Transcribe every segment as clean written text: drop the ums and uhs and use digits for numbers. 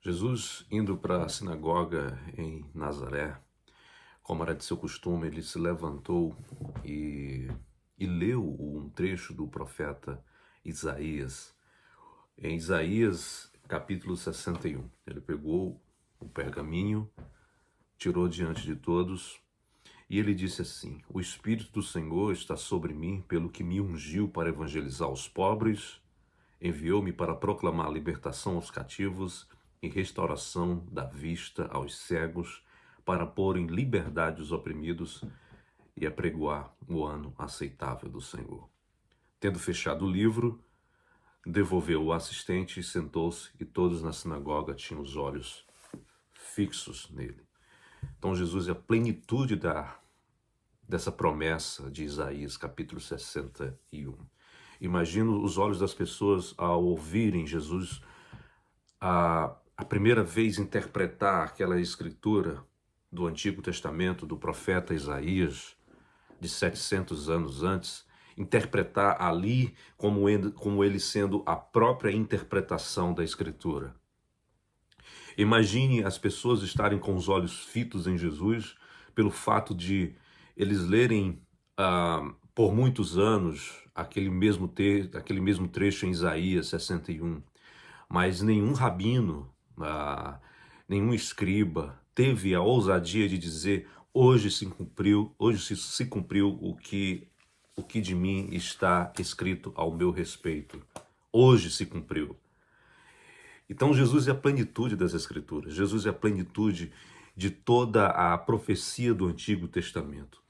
Jesus, indo para a sinagoga em Nazaré, como era de seu costume, ele se levantou e, e leu um trecho do profeta Isaías. Em Isaías, capítulo 61, ele pegou o pergaminho, tirou diante de todos e ele disse assim: O Espírito do Senhor está sobre mim, pelo que me ungiu para evangelizar os pobres, enviou-me para proclamar libertação aos cativos e restauração da vista aos cegos, para pôr em liberdade os oprimidos e apregoar o ano aceitável do Senhor. Tendo fechado o livro, devolveu o assistente e sentou-se, e todos na sinagoga tinham os olhos fixos nele. Então Jesus é a plenitude dessa promessa de Isaías, capítulo 61. Imagino os olhos das pessoas ao ouvirem Jesus a primeira vez interpretar aquela escritura do Antigo Testamento, do profeta Isaías, de 700 anos antes, interpretar ali como ele sendo a própria interpretação da escritura. Imagine as pessoas estarem com os olhos fitos em Jesus pelo fato de eles lerem por muitos anos aquele mesmo trecho em Isaías 61, mas nenhum rabino, nenhum escriba teve a ousadia de dizer: hoje se cumpriu o que de mim está escrito ao meu respeito. Hoje se cumpriu. Então Jesus é a plenitude das Escrituras, Jesus é a plenitude de toda a profecia do Antigo Testamento.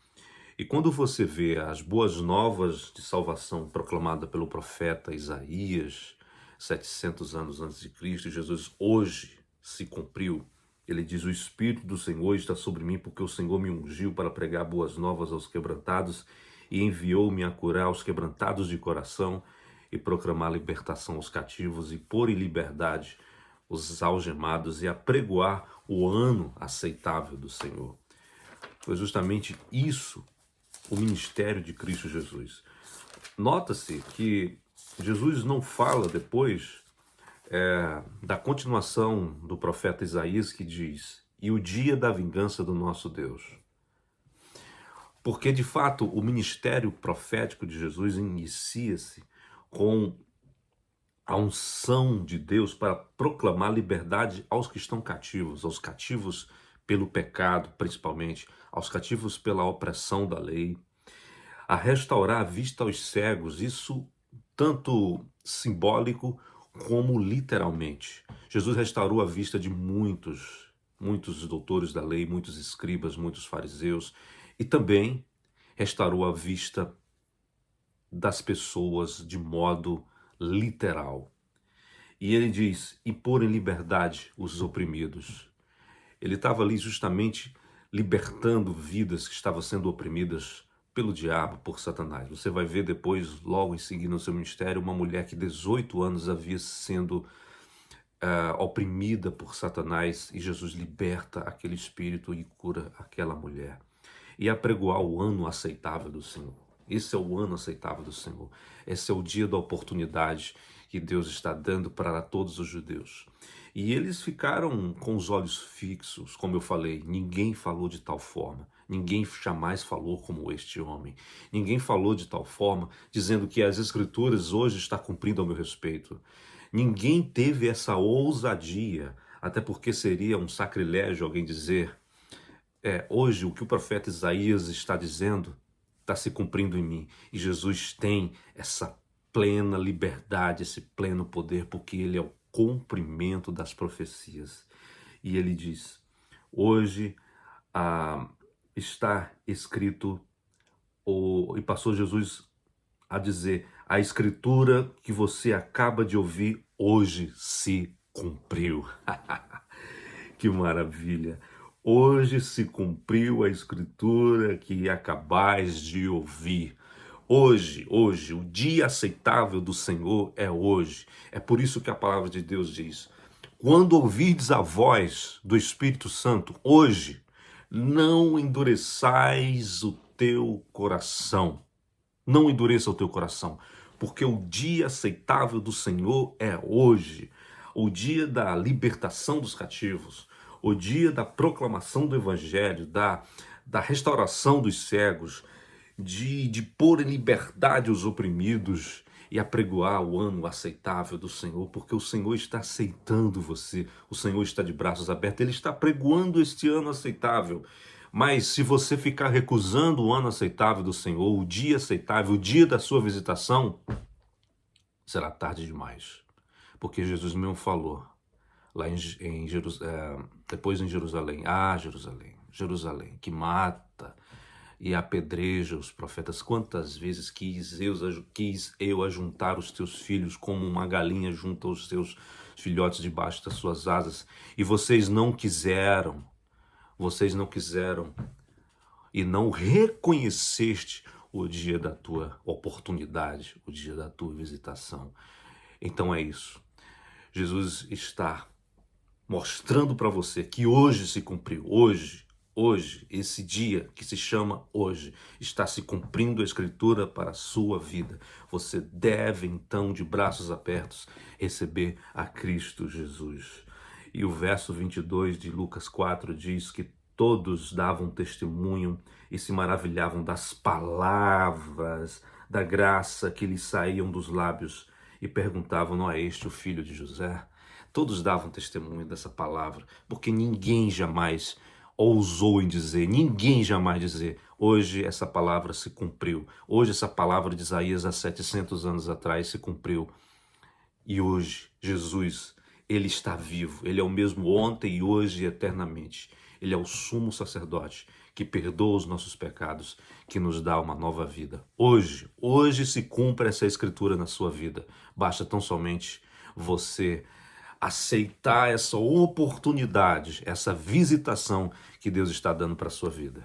E quando você vê as boas novas de salvação proclamada pelo profeta Isaías, 700 anos antes de Cristo, Jesus hoje se cumpriu. Ele diz: o Espírito do Senhor está sobre mim, porque o Senhor me ungiu para pregar boas novas aos quebrantados e enviou-me a curar os quebrantados de coração e proclamar libertação aos cativos e pôr em liberdade os algemados e apregoar o ano aceitável do Senhor. Foi justamente isso o ministério de Cristo Jesus. Nota-se que Jesus não fala depois da continuação do profeta Isaías, que diz: e o dia da vingança do nosso Deus. Porque, de fato, o ministério profético de Jesus inicia-se com a unção de Deus para proclamar liberdade aos que estão cativos, aos cativos pelo pecado, principalmente, aos cativos pela opressão da lei, a restaurar a vista aos cegos, isso tanto simbólico como literalmente. Jesus restaurou a vista de muitos doutores da lei, muitos escribas, muitos fariseus, e também restaurou a vista das pessoas de modo literal. E ele diz: e pôr em liberdade os oprimidos. Ele estava ali justamente libertando vidas que estavam sendo oprimidas pelo diabo, por Satanás. Você vai ver depois, logo em seguida no seu ministério, uma mulher que 18 anos havia sendo oprimida por Satanás, e Jesus liberta aquele espírito e cura aquela mulher. E apregoar o ano aceitável do Senhor. Esse é o ano aceitável do Senhor. Esse é o dia da oportunidade que Deus está dando para todos os judeus. E eles ficaram com os olhos fixos, como eu falei. Ninguém falou de tal forma. Ninguém jamais falou como este homem. Ninguém falou de tal forma, dizendo que as Escrituras hoje estão cumprindo ao meu respeito. Ninguém teve essa ousadia, até porque seria um sacrilégio alguém dizer: hoje o que o profeta Isaías está dizendo está se cumprindo em mim. E Jesus tem essa plena liberdade, esse pleno poder, porque ele é o cumprimento das profecias. E ele diz: hoje está escrito, e passou Jesus a dizer: a escritura que você acaba de ouvir hoje se cumpriu. Que maravilha! Hoje se cumpriu a escritura que acabais de ouvir. Hoje, o dia aceitável do Senhor é hoje. É por isso que a palavra de Deus diz: quando ouvirdes a voz do Espírito Santo, hoje, não endureçais o teu coração. Não endureça o teu coração, porque o dia aceitável do Senhor é hoje. o dia da libertação dos cativos, o dia da proclamação do evangelho, da restauração dos cegos, de pôr em liberdade os oprimidos e apregoar o ano aceitável do Senhor, porque o Senhor está aceitando você, o Senhor está de braços abertos, Ele está apregoando este ano aceitável. Mas se você ficar recusando o ano aceitável do Senhor, o dia aceitável, o dia da sua visitação, será tarde demais. Porque Jesus mesmo falou, lá depois em Jerusalém, Jerusalém, Jerusalém, que mata e apedreja os profetas. Quantas vezes quis eu ajuntar os teus filhos como uma galinha junta os seus filhotes debaixo das suas asas, e vocês não quiseram e não reconheceste o dia da tua oportunidade, o dia da tua visitação. Então é isso. Jesus está mostrando para você que hoje se cumpriu, hoje, esse dia que se chama hoje, está se cumprindo a Escritura para a sua vida. Você deve, então, de braços abertos, receber a Cristo Jesus. E o verso 22 de Lucas 4 diz que todos davam testemunho e se maravilhavam das palavras da graça que lhes saíam dos lábios e perguntavam: não é este o filho de José? Todos davam testemunho dessa palavra, porque ninguém jamais ousou em dizer, ninguém jamais dizer, hoje essa palavra se cumpriu, hoje essa palavra de Isaías há 700 anos atrás se cumpriu. E hoje, Jesus, Ele está vivo, Ele é o mesmo ontem e hoje e eternamente. Ele é o sumo sacerdote que perdoa os nossos pecados, que nos dá uma nova vida. Hoje se cumpre essa escritura na sua vida. Basta tão somente você aceitar essa oportunidade, essa visitação que Deus está dando para a sua vida.